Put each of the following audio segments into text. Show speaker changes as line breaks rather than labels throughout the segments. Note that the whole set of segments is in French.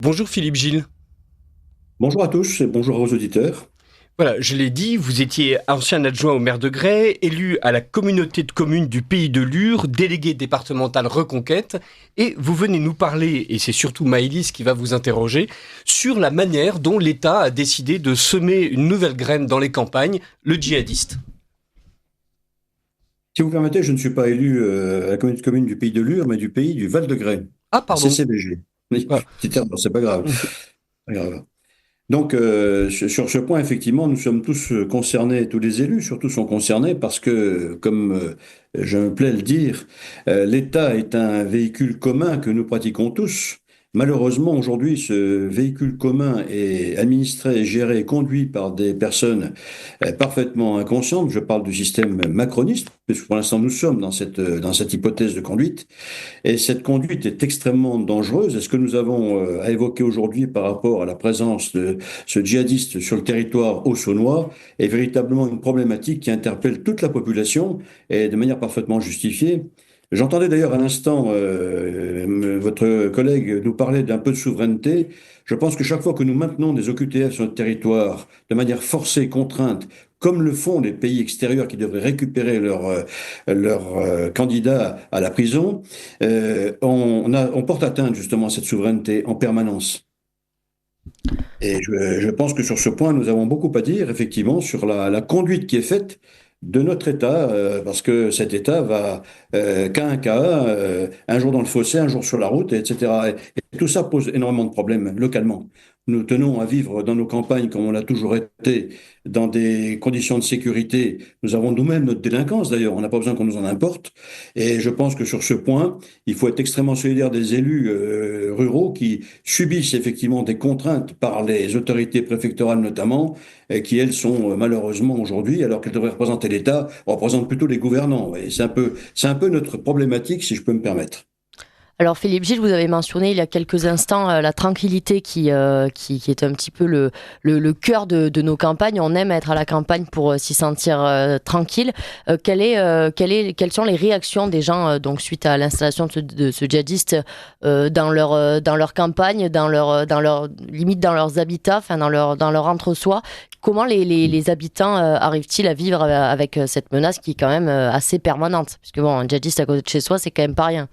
Bonjour Philippe Gilles.
Bonjour à tous et bonjour aux auditeurs.
Voilà, je l'ai dit, vous étiez ancien adjoint au maire de Gray, élu à la communauté de communes du Pays de Lure, délégué départemental Reconquête, et vous venez nous parler, et c'est surtout Maëlys qui va vous interroger, sur la manière dont l'État a décidé de semer une nouvelle graine dans les campagnes, le djihadiste.
Si vous permettez, je ne suis pas élu à la communauté de communes du Pays de Lure, mais du pays du Val-de-Grès,
Ah
à
pardon.
CCBG. Oui,
Ah.
petit terme, c'est pas grave. Pas grave. Donc, sur ce point, effectivement, nous sommes tous concernés, tous les élus surtout sont concernés parce que, comme je me plais à le dire, l'État est un véhicule commun que nous pratiquons tous. Malheureusement, aujourd'hui, ce véhicule commun est administré, géré et conduit par des personnes parfaitement inconscientes. Je parle du système macroniste, puisque pour l'instant, nous sommes dans cette hypothèse de conduite. Et cette conduite est extrêmement dangereuse. Et ce que nous avons à évoquer aujourd'hui par rapport à la présence de ce djihadiste sur le territoire haut-saônois est véritablement une problématique qui interpelle toute la population et de manière parfaitement justifiée. J'entendais d'ailleurs à l'instant votre collègue nous parler d'un peu de souveraineté. Je pense que chaque fois que nous maintenons des OQTF sur notre territoire de manière forcée, contrainte, comme le font les pays extérieurs qui devraient récupérer leurs candidats à la prison, on porte atteinte justement à cette souveraineté en permanence. Et je pense que sur ce point, nous avons beaucoup à dire, effectivement, sur la conduite qui est faite de notre État, parce que cet État va cas un cas, un jour dans le fossé, un jour sur la route, etc. Et tout ça pose énormément de problèmes localement. Nous tenons à vivre dans nos campagnes comme on l'a toujours été, dans des conditions de sécurité. Nous avons nous-mêmes notre délinquance, d'ailleurs, on n'a pas besoin qu'on nous en importe. Et je pense que sur ce point, il faut être extrêmement solidaire des élus ruraux qui subissent effectivement des contraintes par les autorités préfectorales notamment, et qui elles sont malheureusement aujourd'hui, alors qu'elles devraient représenter l'État, représentent plutôt les gouvernants. Et c'est un peu notre problématique, si je peux me permettre.
Alors Philippe Gilles, vous avez mentionné il y a quelques instants la tranquillité qui est un petit peu le cœur de nos campagnes. On aime être à la campagne pour s'y sentir tranquille. Quelles sont les réactions des gens donc suite à l'installation de ce djihadiste dans leur campagne, limite dans leurs habitats, enfin dans leur entre-soi. Comment les habitants arrivent-ils à vivre avec cette menace qui est quand même assez permanente? Puisque bon, un djihadiste à côté de chez soi, c'est quand même pas rien.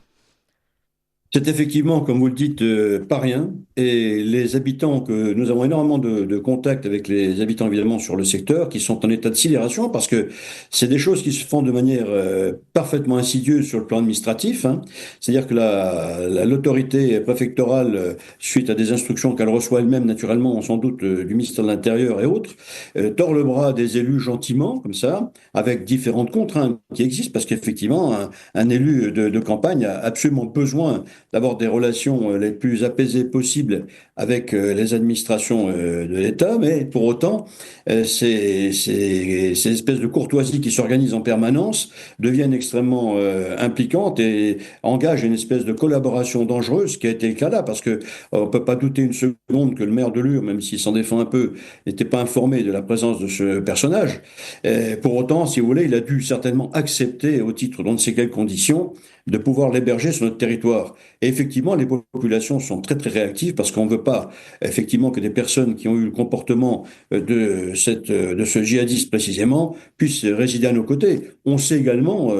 C'est effectivement, comme vous le dites, pas rien. Et les habitants, que nous avons énormément de contacts avec les habitants évidemment sur le secteur, qui sont en état de sidération parce que c'est des choses qui se font de manière parfaitement insidieuse sur le plan administratif, hein. C'est-à-dire que l'autorité préfectorale, suite à des instructions qu'elle reçoit elle-même naturellement, sans doute du ministère de l'Intérieur et autres, tord le bras des élus gentiment, comme ça, avec différentes contraintes qui existent, parce qu'effectivement, un élu de campagne a absolument besoin d'avoir des relations les plus apaisées possibles avec les administrations de l'État, mais pour autant, ces espèces de courtoisie qui s'organisent en permanence deviennent extrêmement impliquantes et engagent une espèce de collaboration dangereuse, qui a été le cas là, parce que on peut pas douter une seconde que le maire de Lure, même s'il s'en défend un peu, n'était pas informé de la présence de ce personnage. Pour autant, si vous voulez, il a dû certainement accepter, au titre d'on ne sait quelles conditions, de pouvoir l'héberger sur notre territoire. Et effectivement, les populations sont très très réactives parce qu'on ne veut pas effectivement que des personnes qui ont eu le comportement de ce djihadiste précisément puissent résider à nos côtés. On sait également,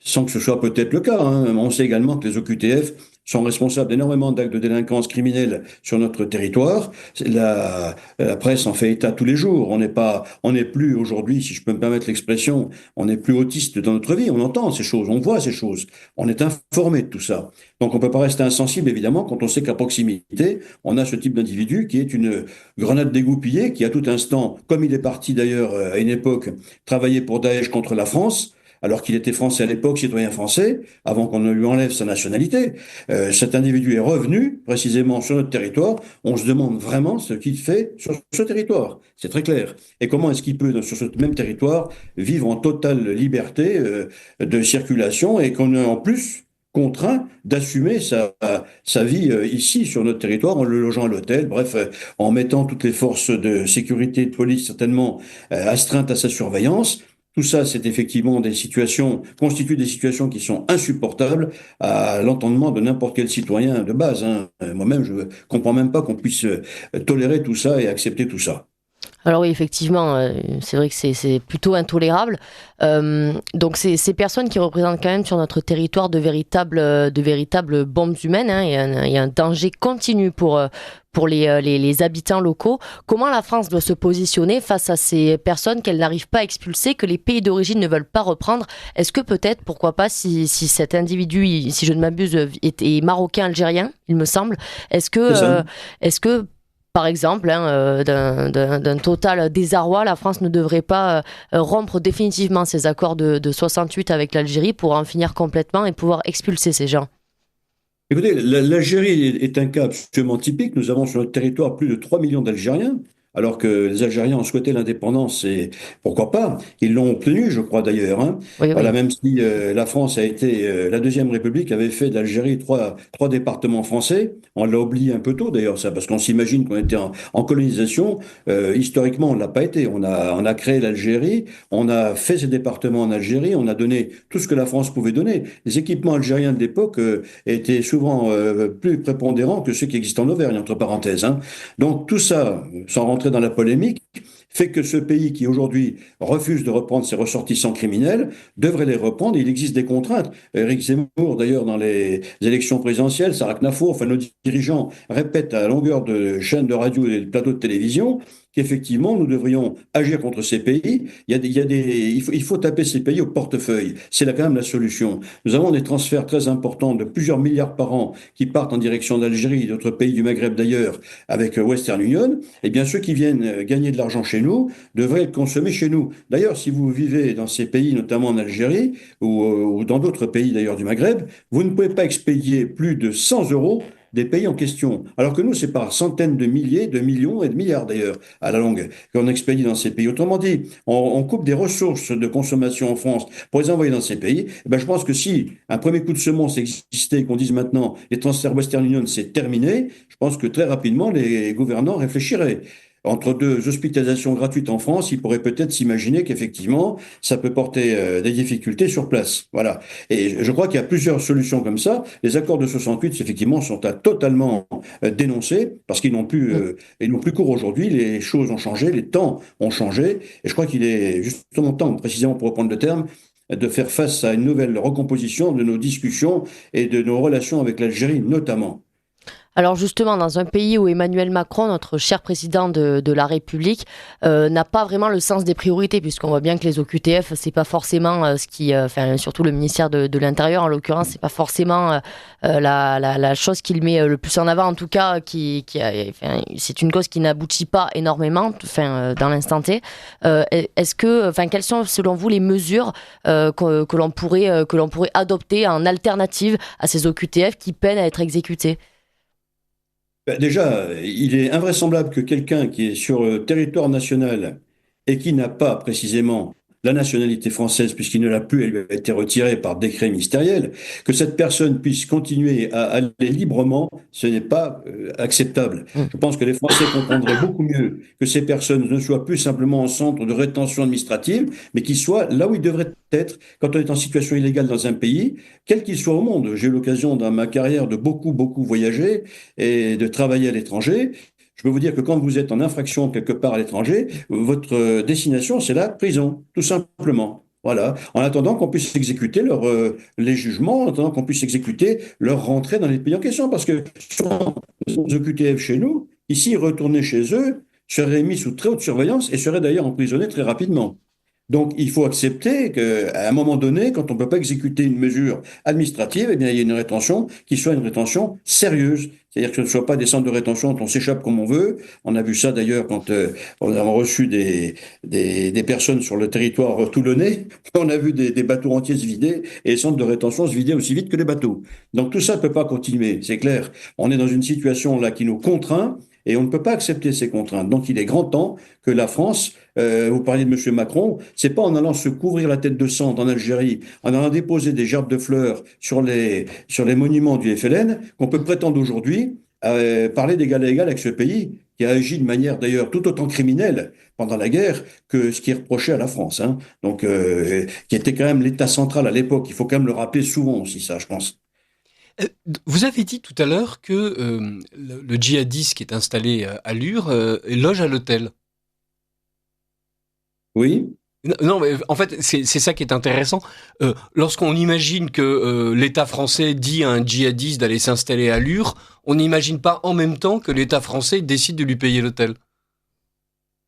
sans que ce soit peut-être le cas, hein, on sait également que les OQTF sont responsables d'énormément d'actes de délinquance criminelle sur notre territoire. La presse en fait état tous les jours. On n'est plus aujourd'hui, si je peux me permettre l'expression, on n'est plus autiste dans notre vie. On entend ces choses, on voit ces choses, on est informé de tout ça. Donc on ne peut pas rester insensible, évidemment, quand on sait qu'à proximité, on a ce type d'individu qui est une grenade dégoupillée, qui à tout instant, comme il est parti d'ailleurs à une époque, travailler pour Daesh contre la France, alors qu'il était français à l'époque, citoyen français, avant qu'on ne lui enlève sa nationalité. Cet individu est revenu précisément sur notre territoire. On se demande vraiment ce qu'il fait sur ce territoire. C'est très clair. Et comment est-ce qu'il peut, sur ce même territoire, vivre en totale liberté de circulation et qu'on est en plus contraint d'assumer sa vie ici sur notre territoire en le logeant à l'hôtel, bref, en mettant toutes les forces de sécurité et de police certainement astreintes à sa surveillance. Tout ça, c'est effectivement constitue des situations qui sont insupportables à l'entendement de n'importe quel citoyen de base, hein. Moi-même, je ne comprends même pas qu'on puisse tolérer tout ça et accepter tout ça.
Alors oui, effectivement, c'est vrai que c'est plutôt intolérable. Donc ces personnes qui représentent quand même sur notre territoire de véritables bombes humaines, hein, il y a un danger continu pour les habitants locaux. Comment la France doit se positionner face à ces personnes qu'elle n'arrive pas à expulser, que les pays d'origine ne veulent pas reprendre? Est-ce que peut-être, pourquoi pas, si cet individu, si je ne m'abuse, est marocain-algérien, il me semble, est-ce
C'est ça.
que, est-ce que par exemple, hein, d'un total désarroi, la France ne devrait pas rompre définitivement ses accords de 68 avec l'Algérie pour en finir complètement et pouvoir expulser ces gens?
Écoutez, l'Algérie est un cas absolument typique. Nous avons sur notre territoire plus de 3 millions d'Algériens, alors que les Algériens ont souhaité l'indépendance et pourquoi pas? Ils l'ont obtenu, je crois d'ailleurs, hein.
Oui,
Voilà,
oui.
même si la France a été, la Deuxième République avait fait d'Algérie trois départements français. On l'a oublié un peu tôt d'ailleurs, ça, parce qu'on s'imagine qu'on était en colonisation. Historiquement, on ne l'a pas été. On a créé l'Algérie, on a fait ces départements en Algérie, on a donné tout ce que la France pouvait donner. Les équipements algériens de l'époque étaient souvent plus prépondérants que ceux qui existent en Auvergne, entre parenthèses, hein. Donc tout ça, sans rentrer dans la polémique, fait que ce pays qui aujourd'hui refuse de reprendre ses ressortissants criminels devrait les reprendre. Il existe des contraintes. Éric Zemmour, d'ailleurs, dans les élections présidentielles, Sarah Knafour, enfin nos dirigeants répètent à longueur de chaînes de radio et de plateaux de télévision qu'effectivement nous devrions agir contre ces pays. Il faut taper ces pays au portefeuille. C'est là quand même la solution. Nous avons des transferts très importants de plusieurs milliards par an qui partent en direction d'Algérie et d'autres pays du Maghreb d'ailleurs avec Western Union. Eh bien, ceux qui viennent gagner de l'argent chez nous devraient le consommer chez nous. D'ailleurs, si vous vivez dans ces pays, notamment en Algérie ou dans d'autres pays d'ailleurs du Maghreb, vous ne pouvez pas expédier plus de 100 euros des pays en question. Alors que nous, c'est par centaines de milliers, de millions et de milliards d'ailleurs, à la longue, qu'on expédie dans ces pays. Autrement dit, on coupe des ressources de consommation en France pour les envoyer dans ces pays. Eh ben, je pense que si un premier coup de semonce existait, qu'on dise maintenant les transferts Western Union, c'est terminé, je pense que très rapidement, les gouvernants réfléchiraient. Entre deux hospitalisations gratuites en France, ils pourraient peut-être s'imaginer qu'effectivement, ça peut porter des difficultés sur place. Voilà. Et je crois qu'il y a plusieurs solutions comme ça. Les accords de 68, effectivement, sont à totalement dénoncer parce qu'ils n'ont plus cours aujourd'hui. Les choses ont changé, les temps ont changé. Et je crois qu'il est justement temps, précisément pour reprendre le terme, de faire face à une nouvelle recomposition de nos discussions et de nos relations avec l'Algérie, notamment.
Alors justement, dans un pays où Emmanuel Macron, notre cher président de la République, n'a pas vraiment le sens des priorités, puisqu'on voit bien que les OQTF, c'est pas forcément enfin surtout le ministère de l'Intérieur en l'occurrence, c'est pas forcément la chose qu'il met le plus en avant, en tout cas, enfin, c'est une cause qui n'aboutit pas énormément, enfin dans l'instant T. Est-ce que, enfin, quelles sont selon vous les mesures que l'on pourrait adopter en alternative à ces OQTF qui peinent à être exécutés?
Ben, déjà, il est invraisemblable que quelqu'un qui est sur le territoire national et qui n'a pas précisément la nationalité française, puisqu'il ne l'a plus, elle lui a été retirée par décret ministériel, que cette personne puisse continuer à aller librement, ce n'est pas acceptable. Je pense que les Français comprendraient beaucoup mieux que ces personnes ne soient plus simplement en centre de rétention administrative, mais qu'ils soient là où ils devraient être quand on est en situation illégale dans un pays, quel qu'il soit au monde. J'ai eu l'occasion dans ma carrière de beaucoup, beaucoup voyager et de travailler à l'étranger. Je peux vous dire que quand vous êtes en infraction quelque part à l'étranger, votre destination, c'est la prison, tout simplement. Voilà. En attendant qu'on puisse exécuter les jugements, en attendant qu'on puisse exécuter leur rentrée dans les pays en question. Parce que souvent, les OQTF chez nous, ici, retourner chez eux, seraient mis sous très haute surveillance et seraient d'ailleurs emprisonnés très rapidement. Donc, il faut accepter qu'à un moment donné, quand on ne peut pas exécuter une mesure administrative, eh bien, il y a une rétention qui soit une rétention sérieuse. C'est-à-dire que ce ne soit pas des centres de rétention dont on s'échappe comme on veut. On a vu ça d'ailleurs quand on a reçu des personnes sur le territoire toulonnais. On a vu des bateaux entiers se vider et les centres de rétention se vider aussi vite que les bateaux. Donc, tout ça ne peut pas continuer, c'est clair. On est dans une situation là qui nous contraint et on ne peut pas accepter ces contraintes. Donc, il est grand temps que la France, vous parliez de M. Macron, c'est pas en allant se couvrir la tête de sang en Algérie, en allant déposer des gerbes de fleurs sur les monuments du FLN, qu'on peut prétendre aujourd'hui parler d'égal à égal avec ce pays qui a agi de manière d'ailleurs tout autant criminelle pendant la guerre que ce qui est reproché à la France, hein. Donc, qui était quand même l'État central à l'époque. Il faut quand même le rappeler souvent aussi, ça, je pense.
Vous avez dit tout à l'heure que le djihadiste qui est installé à Lure loge à l'hôtel.
Oui.
Non, mais en fait, c'est ça qui est intéressant. Lorsqu'on imagine que l'État français dit à un djihadiste d'aller s'installer à Lure, on n'imagine pas en même temps que l'État français décide de lui payer l'hôtel.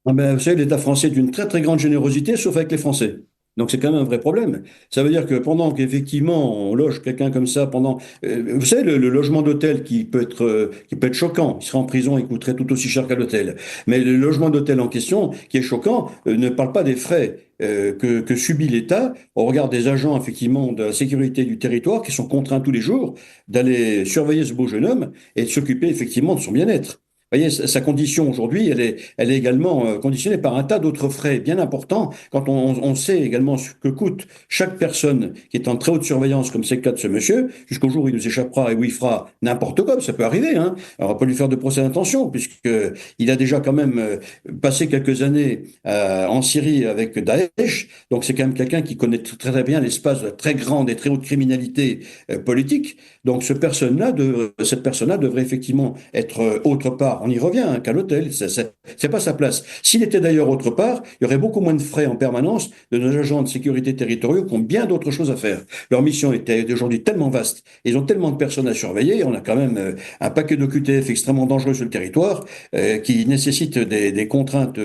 Ah ben, vous savez, l'État français est d'une très très grande générosité, sauf avec les Français. Donc c'est quand même un vrai problème. Ça veut dire que pendant qu'effectivement on loge quelqu'un comme ça, vous savez, le logement d'hôtel qui peut être choquant, il serait en prison, il coûterait tout aussi cher qu'à l'hôtel. Mais le logement d'hôtel en question, qui est choquant, ne parle pas des frais que subit l'État au regard des agents effectivement de la sécurité du territoire qui sont contraints tous les jours d'aller surveiller ce beau jeune homme et de s'occuper effectivement de son bien-être. Vous voyez, sa condition aujourd'hui, elle est également conditionnée par un tas d'autres frais bien importants. Quand on sait également ce que coûte chaque personne qui est en très haute surveillance, comme c'est le cas de ce monsieur, jusqu'au jour où il nous échappera et où il fera n'importe quoi, ça peut arriver, hein. Alors, on va pas lui faire de procès d'intention, puisqu'il a déjà quand même passé quelques années en Syrie avec Daesh. Donc, c'est quand même quelqu'un qui connaît très, très bien l'espace de très grande et très haute criminalité politique. Donc, cette personne-là devrait effectivement être autre part. On y revient, hein, qu'à l'hôtel. C'est pas sa place. S'il était d'ailleurs autre part, il y aurait beaucoup moins de frais en permanence de nos agents de sécurité territoriaux qui ont bien d'autres choses à faire. Leur mission est aujourd'hui tellement vaste. Ils ont tellement de personnes à surveiller. On a quand même un paquet d'OQTF extrêmement dangereux sur le territoire qui nécessite des contraintes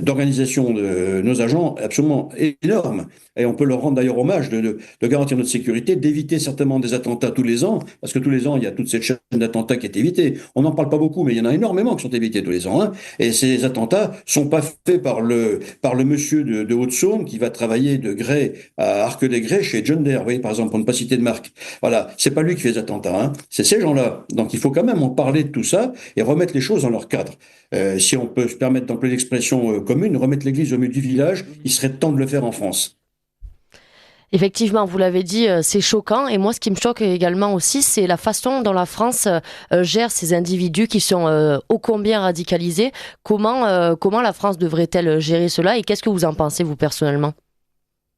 d'organisation de nos agents absolument énormes. Et on peut leur rendre d'ailleurs hommage de garantir notre sécurité, d'éviter certainement des attentats tous les ans, parce que tous les ans, il y a toute cette chaîne d'attentats qui est évitée. On n'en parle pas beaucoup, mais il y en a énormément qui sont évités tous les ans, hein. Et ces attentats sont pas faits par le monsieur de Haute-Saône qui va travailler de Grès à Arc-des-Grès chez John Deere, vous voyez, par exemple, pour ne pas citer de marque. Voilà, c'est pas lui qui fait les attentats, hein. C'est ces gens-là. Donc il faut quand même en parler de tout ça et remettre les choses dans leur cadre. Si on peut se permettre d'employer l'expression commune, remettre l'église au milieu du village, il serait temps de le faire en France.
Effectivement, vous l'avez dit, c'est choquant. Et moi, ce qui me choque également aussi, c'est la façon dont la France gère ces individus qui sont ô combien radicalisés. Comment la France devrait-elle gérer cela et qu'est-ce que vous en pensez, vous, personnellement?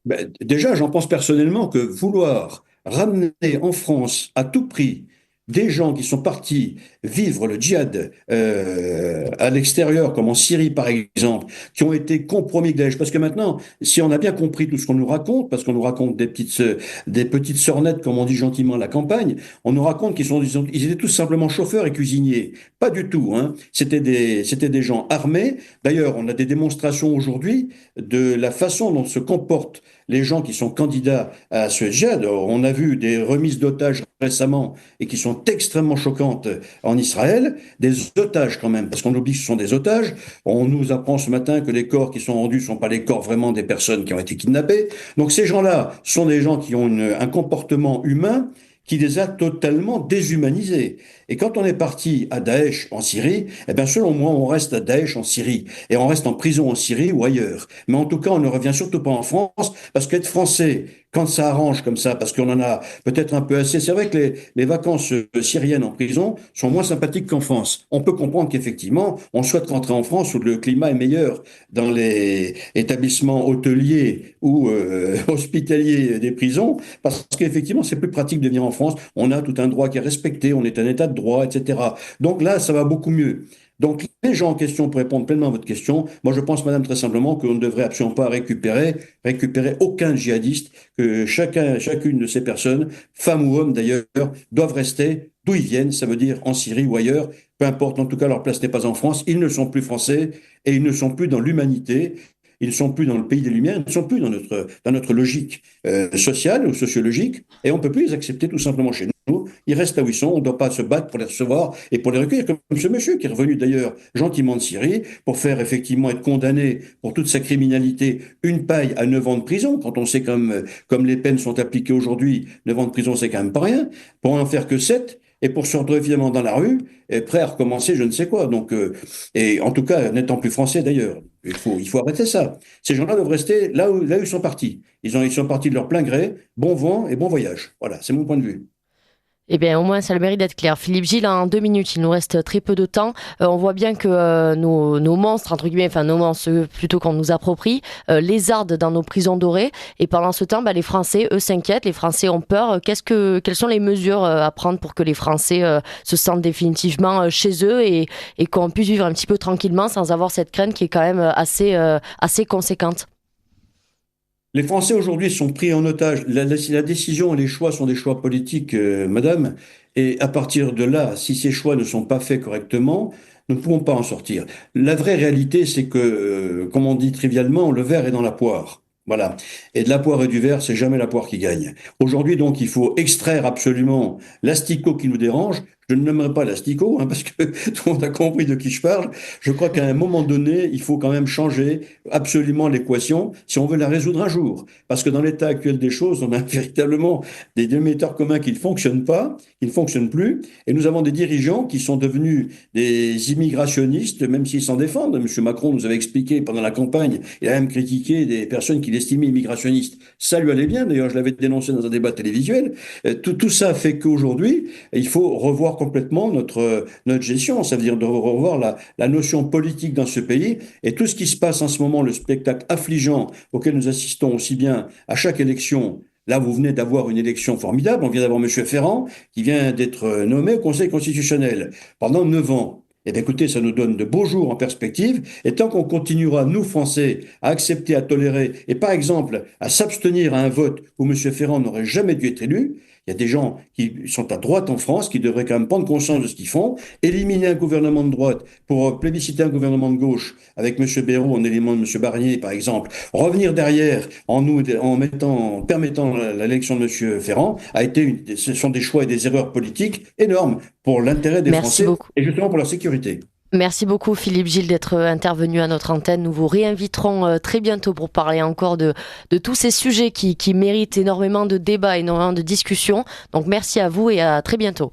Ben, déjà, j'en pense personnellement que vouloir ramener en France à tout prix des gens qui sont partis vivre le djihad à l'extérieur, comme en Syrie par exemple, qui ont été compromis avec Daesh. Parce que maintenant, si on a bien compris tout ce qu'on nous raconte, parce qu'on nous raconte des petites sornettes, comme on dit gentiment à la campagne, on nous raconte ils étaient tous simplement chauffeurs et cuisiniers. Pas du tout, hein. C'était des gens armés. D'ailleurs, on a des démonstrations aujourd'hui de la façon dont se comportent les gens qui sont candidats à ce djihad. On a vu des remises d'otages récemment et qui sont extrêmement choquantes en Israël, des otages quand même, parce qu'on oublie que ce sont des otages. On nous apprend ce matin que les corps qui sont rendus ne sont pas les corps vraiment des personnes qui ont été kidnappées. Donc ces gens-là sont des gens qui ont un comportement humain qui les a totalement déshumanisés. Et quand on est parti à Daesh en Syrie, eh bien, selon moi, on reste à Daesh en Syrie. Et on reste en prison en Syrie ou ailleurs. Mais en tout cas, on ne revient surtout pas en France, parce qu'être français, quand ça arrange comme ça, parce qu'on en a peut-être un peu assez, c'est vrai que les vacances syriennes en prison sont moins sympathiques qu'en France. On peut comprendre qu'effectivement, on souhaite rentrer en France où le climat est meilleur dans les établissements hôteliers ou hospitaliers des prisons, parce qu'effectivement, c'est plus pratique de venir en France. On a tout un droit qui est respecté, on est un état de droit, etc. Donc là, ça va beaucoup mieux. Donc, les gens en question, pour répondre pleinement à votre question, moi je pense, madame, très simplement qu'on ne devrait absolument pas récupérer aucun djihadiste, que chacune de ces personnes, femmes ou hommes d'ailleurs, doivent rester d'où ils viennent, ça veut dire en Syrie ou ailleurs, peu importe, en tout cas leur place n'est pas en France, ils ne sont plus français et ils ne sont plus dans l'humanité. Ils ne sont plus dans le pays des Lumières, ils ne sont plus dans notre logique sociale ou sociologique, et on ne peut plus les accepter tout simplement chez nous. Ils restent là où ils sont, on ne doit pas se battre pour les recevoir et pour les recueillir, comme ce monsieur qui est revenu d'ailleurs gentiment de Syrie pour faire effectivement être condamné pour toute sa criminalité, une paille à 9 ans de prison, quand on sait comme les peines sont appliquées aujourd'hui, 9 ans de prison c'est quand même pas rien, pour en faire que 7, et pour se retrouver finalement dans la rue, et prêt à recommencer je ne sais quoi. Donc, et en tout cas, n'étant plus français d'ailleurs, il faut arrêter ça. Ces gens-là doivent rester là où ils sont partis. Ils sont partis de leur plein gré, bon vent et bon voyage. Voilà, c'est mon point de vue.
Eh bien, au moins, ça a le mérite d'être clair. Philippe Gilles, en 2 minutes, il nous reste très peu de temps. On voit bien que nos monstres, entre guillemets, enfin nos monstres plutôt qu'on nous approprie, lézardent dans nos prisons dorées. Et pendant ce temps, les Français, eux, s'inquiètent. Les Français ont peur. Quelles sont les mesures à prendre pour que les Français se sentent définitivement chez eux et qu'on puisse vivre un petit peu tranquillement sans avoir cette crainte qui est quand même assez conséquente?
Les Français aujourd'hui sont pris en otage. La décision et les choix sont des choix politiques, madame. Et à partir de là, si ces choix ne sont pas faits correctement, nous ne pouvons pas en sortir. La vraie réalité, c'est que, comme on dit trivialement, le ver est dans la poire. Voilà. Et de la poire et du ver, c'est jamais la poire qui gagne. Aujourd'hui, donc, il faut extraire absolument l'asticot qui nous dérange. Je ne nommerai pas l'asticot, parce que tout le monde a compris de qui je parle. Je crois qu'à un moment donné, il faut quand même changer absolument l'équation si on veut la résoudre un jour. Parce que dans l'état actuel des choses, on a véritablement des dénominateurs communs qui ne fonctionnent pas, qui ne fonctionnent plus. Et nous avons des dirigeants qui sont devenus des immigrationnistes, même s'ils s'en défendent. M. Macron nous avait expliqué pendant la campagne, il a même critiqué des personnes qu'il estimait immigrationnistes. Ça lui allait bien, d'ailleurs, je l'avais dénoncé dans un débat télévisuel. Tout ça fait qu'aujourd'hui, il faut revoir complètement notre gestion, ça veut dire de revoir la notion politique dans ce pays et tout ce qui se passe en ce moment, le spectacle affligeant auquel nous assistons aussi bien à chaque élection. Là, vous venez d'avoir une élection formidable. On vient d'avoir M. Ferrand qui vient d'être nommé au Conseil constitutionnel pendant 9 ans. Eh bien, écoutez, ça nous donne de beaux jours en perspective. Et tant qu'on continuera, nous, Français, à accepter, à tolérer, et par exemple, à s'abstenir à un vote où M. Ferrand n'aurait jamais dû être élu, il y a des gens qui sont à droite en France qui devraient quand même prendre conscience de ce qu'ils font, éliminer un gouvernement de droite pour plébisciter un gouvernement de gauche avec M. Bayrou en élément de M. Barnier, par exemple, revenir derrière en permettant l'élection de M. Ferrand, ce sont des choix et des erreurs politiques énormes pour l'intérêt des
Merci
Français
beaucoup.
et justement pour leur sécurité.
Merci beaucoup Philippe Gilles d'être intervenu à notre antenne. Nous vous réinviterons très bientôt pour parler encore de tous ces sujets qui méritent énormément de débats, énormément de discussions. Donc merci à vous et à très bientôt.